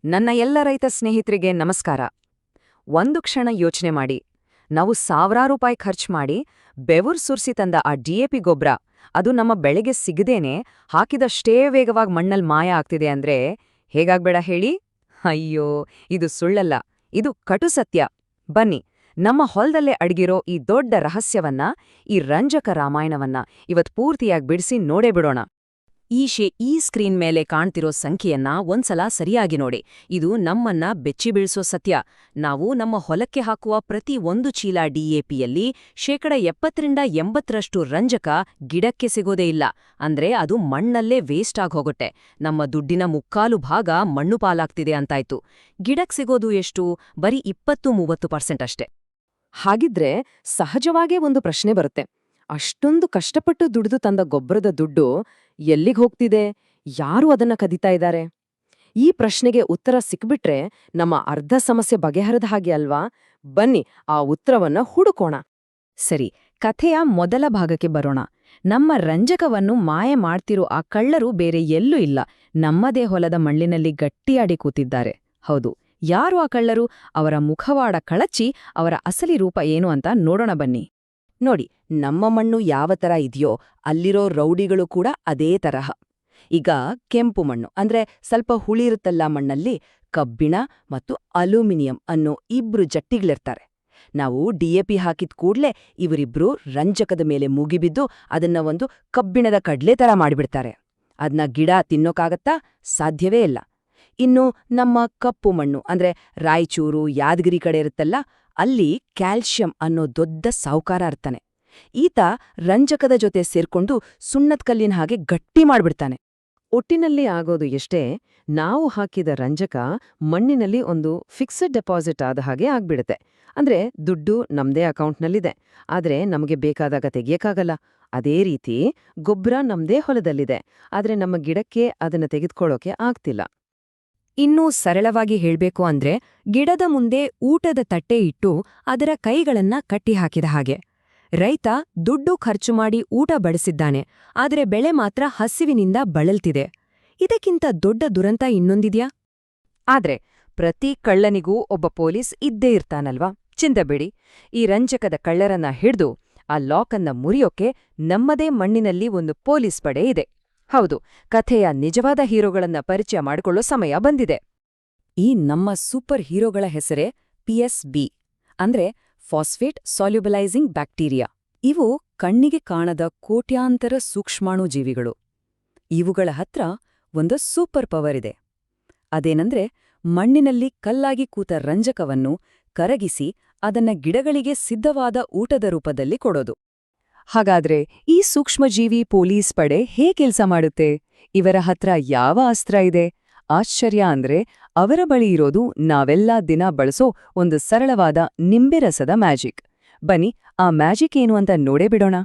ನನ್ನ ಎಲ್ಲ ರೈತ ಸ್ನೇಹಿತರಿಗೆ ನಮಸ್ಕಾರ. ಒಂದು ಕ್ಷಣ ಯೋಚನೆ ಮಾಡಿ, ನಾವು ಸಾವಿರಾರು ರೂಪಾಯಿ ಖರ್ಚು ಮಾಡಿ ಬೆವರು ಸುರಿಸಿ ತಂದ ಆ ಡಿಎಪಿ ಗೊಬ್ಬರ ಅದು ನಮ್ಮ ಬೆಳೆಗೆ ಸಿಗದೇನೆ ಹಾಕಿದಷ್ಟೇ ವೇಗವಾಗಿ ಮಣ್ಣಲ್ಲಿ ಮಾಯ ಆಗ್ತಿದೆ ಅಂದ್ರೆ ಹೇಗಾಗ್ಬೇಡ ಹೇಳಿ? ಅಯ್ಯೋ, ಇದು ಸುಳ್ಳಲ್ಲ, ಇದು ಕಟು ಸತ್ಯ. ಬನ್ನಿ, ನಮ್ಮ ಹೊಲದಲ್ಲೇ ಅಡಗಿರೋ ಈ ದೊಡ್ಡ ರಹಸ್ಯವನ್ನ, ಈ ರಂಜಕ ರಾಮಾಯಣವನ್ನ ಇವತ್ ಪೂರ್ತಿಯಾಗಿ ಬಿಡಿಸಿ ನೋಡೇ ಬಿಡೋಣ. ಈ ಸ್ಕ್ರೀನ್ ಮೇಲೆ ಕಾಣ್ತಿರೋ ಸಂಖ್ಯೆಯನ್ನ ಒಂದ್ಸಲ ಸರಿಯಾಗಿ ನೋಡಿ. ಇದು ನಮ್ಮನ್ನ ಬೆಚ್ಚಿ ಬೀಳ್ಸೋ ಸತ್ಯ. ನಾವು ನಮ್ಮ ಹೊಲಕ್ಕೆ ಹಾಕುವ ಪ್ರತಿ 1 ಚೀಲ ಡಿಎಪಿಯಲ್ಲಿ 70% ರಂಜಕ ಗಿಡಕ್ಕೆ ಸಿಗೋದೇ ಇಲ್ಲ. ಅಂದ್ರೆ ಅದು ಮಣ್ಣಲ್ಲೇ ವೇಸ್ಟ್ ಆಗೋಗುತ್ತೆ. ನಮ್ಮ ದುಡ್ಡಿನ 3/4 ಭಾಗ ಮಣ್ಣು ಪಾಲಾಗ್ತಿದೆ ಅಂತಾಯ್ತು. ಗಿಡಕ್ಕೆ ಸಿಗೋದು ಎಷ್ಟು? ಬರೀ 20-30% ಅಷ್ಟೇ. ಹಾಗಿದ್ರೆ ಸಹಜವಾಗೇ ಒಂದು ಪ್ರಶ್ನೆ ಬರುತ್ತೆ. ಅಷ್ಟೊಂದು ಕಷ್ಟಪಟ್ಟು ದುಡಿದು ತಂದ ಗೊಬ್ಬರದ ದುಡ್ಡು ಎಲ್ಲಿಗ್ ಹೋಗ್ತಿದೆ? ಯಾರು ಅದನ್ನ ಕದೀತಾ ಇದ್ದಾರೆ? ಈ ಪ್ರಶ್ನೆಗೆ ಉತ್ತರ ಸಿಕ್ಬಿಟ್ರೆ ನಮ್ಮ ಅರ್ಧ ಸಮಸ್ಯೆ ಬಗೆಹರಿದ ಹಾಗೆ ಅಲ್ವಾ? ಬನ್ನಿ, ಆ ಉತ್ತರವನ್ನ ಹುಡುಕೋಣ. ಸರಿ, ಕಥೆಯ ಮೊದಲ ಭಾಗಕ್ಕೆ ಬರೋಣ. ನಮ್ಮ ರಂಜಕವನ್ನು ಮಾಯ ಮಾಡ್ತಿರೋ ಆ ಕಳ್ಳರು ಬೇರೆ ಎಲ್ಲೂ ಇಲ್ಲ, ನಮ್ಮದೇ ಹೊಲದ ಮಣ್ಣಿನಲ್ಲಿ ಗಟ್ಟಿಯಾಡಿ ಕೂತಿದ್ದಾರೆ. ಹೌದು, ಯಾರು ಆ ಕಳ್ಳರು? ಅವರ ಮುಖವಾಡ ಕಳಚಿ ಅವರ ಅಸಲಿ ರೂಪ ಏನು ಅಂತ ನೋಡೋಣ ಬನ್ನಿ. ನೋಡಿ, ನಮ್ಮ ಮಣ್ಣು ಯಾವ ತರ ಇದೆಯೋ ಅಲ್ಲಿರೋ ರೌಡಿಗಳು ಕೂಡ ಅದೇ ತರಹ. ಈಗ ಕೆಂಪು ಮಣ್ಣು ಅಂದ್ರೆ ಸ್ವಲ್ಪ ಹುಳಿ ಇರುತ್ತಲ್ಲ, ಮಣ್ಣಲ್ಲಿ ಕಬ್ಬಿಣ ಮತ್ತು ಅಲ್ಯೂಮಿನಿಯಂ ಅನ್ನೋ 2 ಜಟ್ಟಿಗಳಿರ್ತಾರೆ. ನಾವು ಡಿಎಪಿ ಹಾಕಿದ ಕೂಡ್ಲೆ ಇವರಿಬ್ರು ರಂಜಕದ ಮೇಲೆ ಮುಗಿಬಿದ್ದು ಅದನ್ನ ಒಂದು ಕಬ್ಬಿಣದ ಕಡ್ಲೆ ತರ ಮಾಡಿಬಿಡ್ತಾರೆ. ಅದನ್ನ ಗಿಡ ತಿನ್ನೋಕಾಗತ್ತಾ? ಸಾಧ್ಯವೇ ಇಲ್ಲ. ಇನ್ನು ನಮ್ಮ ಕಪ್ಪು ಮಣ್ಣು ಅಂದ್ರೆ ರಾಯಚೂರು, ಯಾದಗಿರಿ ಕಡೆ ಇರುತ್ತಲ್ಲ, ಅಲ್ಲಿ ಕ್ಯಾಲ್ಶಿಯಂ ಅನ್ನೋ ದೊಡ್ಡ ಸಾಹುಕಾರ ಇರ್ತಾನೆ. ಈತ ರಂಜಕದ ಜೊತೆ ಸೇರ್ಕೊಂಡು ಸುಣ್ಣದ ಕಲ್ಲಿನ ಹಾಗೆ ಗಟ್ಟಿ ಮಾಡ್ಬಿಡ್ತಾನೆ. ಒಟ್ಟಿನಲ್ಲಿ ಆಗೋದು ಎಷ್ಟೇ, ನಾವು ಹಾಕಿದ ರಂಜಕ ಮಣ್ಣಿನಲ್ಲಿ ಒಂದು ಫಿಕ್ಸ್ಡ್ ಡೆಪಾಸಿಟ್ ಆದ ಹಾಗೆ ಆಗ್ಬಿಡುತ್ತೆ. ಅಂದ್ರೆ ದುಡ್ಡು ನಮ್ದೇ ಅಕೌಂಟ್ನಲ್ಲಿದೆ, ಆದ್ರೆ ನಮಗೆ ಬೇಕಾದಾಗ ತೆಗಿಯಕ್ಕಾಗಲ್ಲ. ಅದೇ ರೀತಿ ಗೊಬ್ಬರ ನಮ್ದೇ ಹೊಲದಲ್ಲಿದೆ, ಆದ್ರೆ ನಮ್ಮ ಗಿಡಕ್ಕೆ ಅದನ್ನ ತೆಗೆದುಕೊಳ್ಳೋಕೆ ಆಗ್ತಿಲ್ಲ. ಇನ್ನೂ ಸರಳವಾಗಿ ಹೇಳ್ಬೇಕು ಅಂದ್ರೆ, ಗಿಡದ ಮುಂದೆ ಊಟದ ತಟ್ಟೆ ಇಟ್ಟು ಅದರ ಕೈಗಳನ್ನ ಕಟ್ಟಿಹಾಕಿದ ಹಾಗೆ. ರೈತ ದುಡ್ಡು ಖರ್ಚು ಮಾಡಿ ಊಟ ಬಡಿಸಿದ್ದಾನೆ, ಆದರೆ ಬೆಳೆ ಮಾತ್ರ ಹಸಿವಿನಿಂದ ಬಳಲ್ತಿದೆ. ಇದಕ್ಕಿಂತ ದೊಡ್ಡ ದುರಂತ ಇನ್ನೊಂದಿದ್ಯಾ? ಆದ್ರೆ ಪ್ರತಿ ಕಳ್ಳನಿಗೂ ಒಬ್ಬ ಪೊಲೀಸ್ ಇದ್ದೇ ಇರ್ತಾನಲ್ವಾ? ಚಿಂತಬೇಡಿ, ಈ ರಂಜಕದ ಕಳ್ಳರನ್ನ ಹಿಡ್ದು ಆ ಲಾಕನ್ನ ಮುರಿಯೋಕೆ ನಮ್ಮದೇ ಮಣ್ಣಿನಲ್ಲಿ ಒಂದು ಪೊಲೀಸ್ ಪಡೆ ಇದೆ. ಹೌದು, ಕಥೆಯ ನಿಜವಾದ ಹೀರೋಗಳನ್ನ ಪರಿಚಯ ಮಾಡಿಕೊಳ್ಳೋ ಸಮಯ ಬಂದಿದೆ. ಈ ನಮ್ಮ ಸೂಪರ್ ಹೀರೋಗಳ ಹೆಸರೇ PSB, ಅಂದ್ರೆ ಫಾಸ್ಫೇಟ್ ಸಾಲ್ಯುಬಲೈಸಿಂಗ್ ಬ್ಯಾಕ್ಟೀರಿಯಾ. ಇವು ಕಣ್ಣಿಗೆ ಕಾಣದ ಕೋಟ್ಯಾಂತರ ಸೂಕ್ಷ್ಮಾಣು ಜೀವಿಗಳು. ಇವುಗಳ ಹತ್ರ ಒಂದು ಸೂಪರ್ ಪವರ್ ಇದೆ. ಅದೇನಂದ್ರೆ, ಮಣ್ಣಿನಲ್ಲಿ ಕಲ್ಲಾಗಿ ಕೂತ ರಂಜಕವನ್ನು ಕರಗಿಸಿ ಅದನ್ನ ಗಿಡಗಳಿಗೆ ಸಿದ್ಧವಾದ ಊಟದ ರೂಪದಲ್ಲಿ ಕೊಡೋದು. ಹಾಗಾದ್ರೆ ಈ ಸೂಕ್ಷ್ಮಜೀವಿ ಪೊಲೀಸ್ ಪಡೆ ಹೇಗೆ ಕೆಲಸ ಮಾಡುತ್ತೆ? ಇವರ ಹತ್ರ ಯಾವ ಅಸ್ತ್ರ ಇದೆ? ಆಶ್ಚರ್ಯ ಅಂದ್ರೆ, ಅವರ ಬಳಿ ಇರೋದು ನಾವೆಲ್ಲ ದಿನ ಬಳಸೋ ಒಂದು ಸರಳವಾದ ನಿಂಬೆ ರಸದ ಮ್ಯಾಜಿಕ್. ಬನ್ನಿ, ಆ ಮ್ಯಾಜಿಕ್ ಏನು ಅಂತ ನೋಡೇ ಬಿಡೋಣ.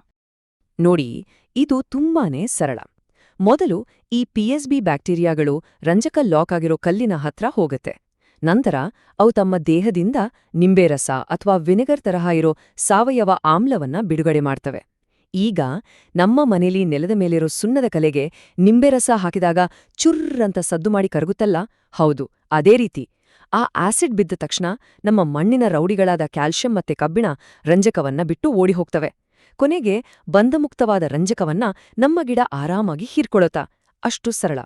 ನೋಡಿ, ಇದು ತುಂಬಾನೇ ಸರಳ. ಮೊದಲು ಈ PSB ಬ್ಯಾಕ್ಟೀರಿಯಾಗಳು ರಂಜಕ ಲಾಕ್ ಆಗಿರೋ ಕಲ್ಲಿನ ಹತ್ರ ಹೋಗುತ್ತೆ. ನಂತರ ಅವು ತಮ್ಮ ದೇಹದಿಂದ ನಿಂಬೆ ರಸ ಅಥವಾ ವಿನೆಗರ್ ತರಹ ಇರೋ ಸಾವಯವ ಆಮ್ಲವನ್ನ ಬಿಡುಗಡೆ ಮಾಡ್ತವೆ. ಈಗ ನಮ್ಮ ಮನೇಲಿ ನೆಲದ ಮೇಲಿರೋ ಸುಣ್ಣದ ಕಲೆಗೆ ನಿಂಬೆ ರಸ ಹಾಕಿದಾಗ ಚುರ್ರಂತ ಸದ್ದು ಮಾಡಿ ಕರಗುತ್ತಲ್ಲ, ಹೌದು, ಅದೇ ರೀತಿ ಆ ಆಸಿಡ್ ಬಿದ್ದ ತಕ್ಷಣ ನಮ್ಮ ಮಣ್ಣಿನ ರೌಡಿಗಳಾದ ಕ್ಯಾಲ್ಶಿಯಂ ಮತ್ತೆ ಕಬ್ಬಿಣ ರಂಜಕವನ್ನ ಬಿಟ್ಟು ಓಡಿ ಹೋಗ್ತವೆ. ಕೊನೆಗೆ ಬಂಧಮುಕ್ತವಾದ ರಂಜಕವನ್ನ ನಮ್ಮ ಗಿಡ ಆರಾಮಾಗಿ ಹೀರ್ಕೊಳತಾ. ಅಷ್ಟು ಸರಳ.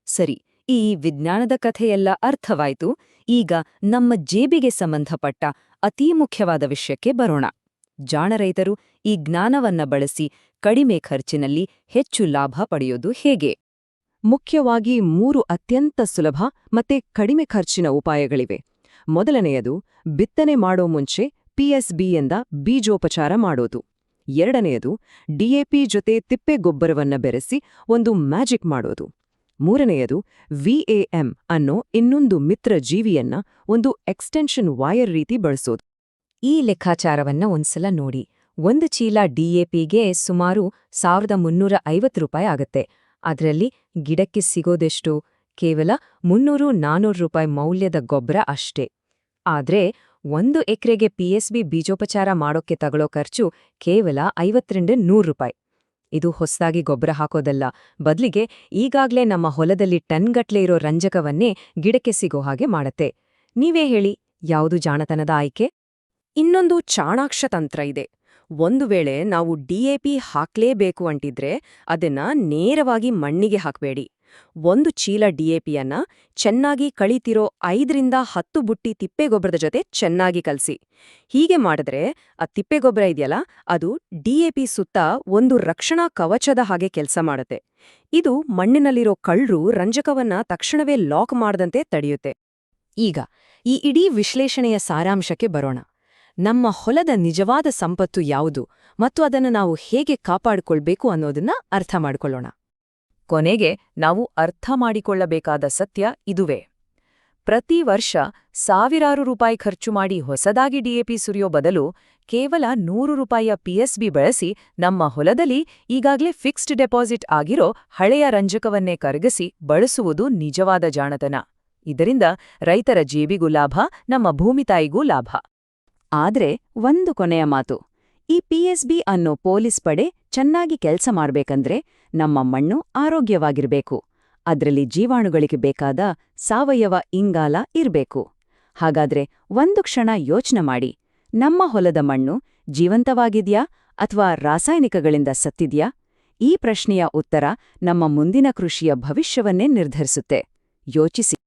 ಸರಿ, ಈ ವಿಜ್ಞಾನದ ಕಥೆಯೆಲ್ಲ ಅರ್ಥವಾಯ್ತು. ಈಗ ನಮ್ಮ ಜೇಬಿಗೆ ಸಂಬಂಧಪಟ್ಟ ಅತೀ ಮುಖ್ಯವಾದ ವಿಷಯಕ್ಕೆ ಬರೋಣ. ಜಾಣ ರೈತರು ಈ ಜ್ಞಾನವನ್ನ ಬಳಸಿ ಕಡಿಮೆ ಖರ್ಚಿನಲ್ಲಿ ಹೆಚ್ಚು ಲಾಭ ಪಡೆಯೋದು ಹೇಗೆ? ಮುಖ್ಯವಾಗಿ 3 ಅತ್ಯಂತ ಸುಲಭ ಮತ್ತೆ ಕಡಿಮೆ ಖರ್ಚಿನ ಉಪಾಯಗಳಿವೆ. ಮೊದಲನೆಯದು, ಬಿತ್ತನೆ ಮಾಡೋ ಮುಂಚೆ PSB ಎಂದ ಬೀಜೋಪಚಾರ ಮಾಡೋದು. ಎರಡನೆಯದು, DAP ಜೊತೆ ತಿಪ್ಪೆ ಗೊಬ್ಬರವನ್ನ ಬೆರೆಸಿ ಒಂದು ಮ್ಯಾಜಿಕ್ ಮಾಡೋದು. ಮೂರನೆಯದು, VAM ಅನ್ನೋ ಇನ್ನೊಂದು ಮಿತ್ರ ಜೀವಿಯನ್ನ ಒಂದು ಎಕ್ಸ್ಟೆನ್ಷನ್ ವೈರ್ ರೀತಿ ಬಳಸೋದು. ಈ ಲೆಕ್ಕಾಚಾರವನ್ನ ಒಂದ್ಸಲ ನೋಡಿ. 1 ಚೀಲ DAPಗೆ ಸುಮಾರು 1350 ರೂಪಾಯಿ ಆಗತ್ತೆ. ಅದರಲ್ಲಿ ಗಿಡಕ್ಕೆ ಸಿಗೋದೆಷ್ಟು? ಕೇವಲ 300-400 ರೂಪಾಯಿ ಮೌಲ್ಯದ ಗೊಬ್ಬರ ಅಷ್ಟೇ. ಆದ್ರೆ 1 ಎಕರೆಗೆ PSB ಬೀಜೋಪಚಾರ ಮಾಡೋಕ್ಕೆ ತಗೊಳ್ಳೋ ಖರ್ಚು ಕೇವಲ 50-100 ರೂಪಾಯಿ. ಇದು ಹೊಸದಾಗಿ ಗೊಬ್ಬರ ಹಾಕೋದಲ್ಲ, ಬದ್ಲಿಗೆ ಈಗಾಗ್ಲೇ ನಮ್ಮ ಹೊಲದಲ್ಲಿ ಟನ್ಗಟ್ಲೆ ಇರೋ ರಂಜಕವನ್ನೇ ಗಿಡಕ್ಕೆ ಸಿಗೋ ಹಾಗೆ ಮಾಡತ್ತೆ. ನೀವೇ ಹೇಳಿ, ಯಾವುದು ಜಾಣತನದ ಆಯ್ಕೆ? ಇನ್ನೊಂದು ಚಾಣಾಕ್ಷ ತಂತ್ರ ಇದೆ. ಒಂದು ವೇಳೆ ನಾವು ಡಿಎಪಿ ಹಾಕ್ಲೇಬೇಕು ಅಂಟಿದ್ರೆ ಅದನ್ನ ನೇರವಾಗಿ ಮಣ್ಣಿಗೆ ಹಾಕ್ಬೇಡಿ. ಒಂದು ಚೀಲ ಡಿಎಪಿಯನ್ನ ಚೆನ್ನಾಗಿ ಕಳಿತಿರೋ 5ರಿಂದ 10 ಬುಟ್ಟಿ ತಿಪ್ಪೆಗೊಬ್ಬರದ ಜೊತೆ ಚೆನ್ನಾಗಿ ಕಲಸಿ. ಹೀಗೆ ಮಾಡಿದ್ರೆ ಆ ತಿಪ್ಪೆಗೊಬ್ಬರ ಇದೆಯಲ್ಲ, ಅದು ಡಿಎಪಿ ಸುತ್ತ ಒಂದು ರಕ್ಷಣಾ ಕವಚದ ಹಾಗೆ ಕೆಲಸ ಮಾಡುತ್ತೆ. ಇದು ಮಣ್ಣಿನಲ್ಲಿರೋ ಕಳ್ರು ರಂಜಕವನ್ನ ತಕ್ಷಣವೇ ಲಾಕ್ ಮಾಡದಂತೆ ತಡೆಯುತ್ತೆ. ಈಗ ಈ ಇಡೀ ವಿಶ್ಲೇಷಣೆಯ ಸಾರಾಂಶಕ್ಕೆ ಬರೋಣ. ನಮ್ಮ ಹೊಲದ ನಿಜವಾದ ಸಂಪತ್ತು ಯಾವುದು ಮತ್ತು ಅದನ್ನು ನಾವು ಹೇಗೆ ಕಾಪಾಡಿಕೊಳ್ಬೇಕು ಅನ್ನೋದನ್ನ ಅರ್ಥ ಮಾಡಿಕೊಳ್ಳೋಣ. ಕೊನೆಗೆ ನಾವು ಅರ್ಥ ಮಾಡಿಕೊಳ್ಳಬೇಕಾದ ಸತ್ಯ ಇದುವೇ. ಪ್ರತಿ ವರ್ಷ ಸಾವಿರಾರು ರೂಪಾಯಿ ಖರ್ಚು ಮಾಡಿ ಹೊಸದಾಗಿ ಡಿಎಪಿ ಸುರಿಯೋ ಬದಲು ಕೇವಲ 100 ರೂಪಾಯಿಯ ಪಿಎಸ್ಬಿ ಬಳಸಿ ನಮ್ಮ ಹೊಲದಲ್ಲಿ ಈಗಾಗಲೇ ಫಿಕ್ಸ್ಡ್ ಡೆಪಾಸಿಟ್ ಆಗಿರೋ ಹಳೆಯ ರಂಜಕವನ್ನೇ ಕರಗಿಸಿ ಬಳಸುವುದು ನಿಜವಾದ ಜಾಣತನ. ಇದರಿಂದ ರೈತರ ಜೇಬಿಗೂ ಲಾಭ, ನಮ್ಮ ಭೂಮಿತಾಯಿಗೂ ಲಾಭ. ಆದ್ರೆ ಒಂದು ಕೊನೆಯ ಮಾತು, ಈ ಪಿಎಸ್ಬಿ ಅನ್ನೋ ಪೊಲೀಸ್ ಪಡೆ ಚೆನ್ನಾಗಿ ಕೆಲ್ಸ ಮಾಡ್ಬೇಕಂದ್ರೆ ನಮ್ಮ ಮಣ್ಣು ಆರೋಗ್ಯವಾಗಿರ್ಬೇಕು. ಅದ್ರಲ್ಲಿ ಜೀವಾಣುಗಳಿಗೆ ಬೇಕಾದ ಸಾವಯವ ಇಂಗಾಲ ಇರ್ಬೇಕು. ಹಾಗಾದ್ರೆ ಒಂದು ಕ್ಷಣ ಯೋಚ್ನೆ ಮಾಡಿ, ನಮ್ಮ ಹೊಲದ ಮಣ್ಣು ಜೀವಂತವಾಗಿದ್ಯಾ ಅಥವಾ ರಾಸಾಯನಿಕಗಳಿಂದ ಸತ್ತಿದ್ಯಾ? ಈ ಪ್ರಶ್ನೆಯ ಉತ್ತರ ನಮ್ಮ ಮುಂದಿನ ಕೃಷಿಯ ಭವಿಷ್ಯವನ್ನೇ ನಿರ್ಧರಿಸುತ್ತೆ. ಯೋಚಿಸಿ.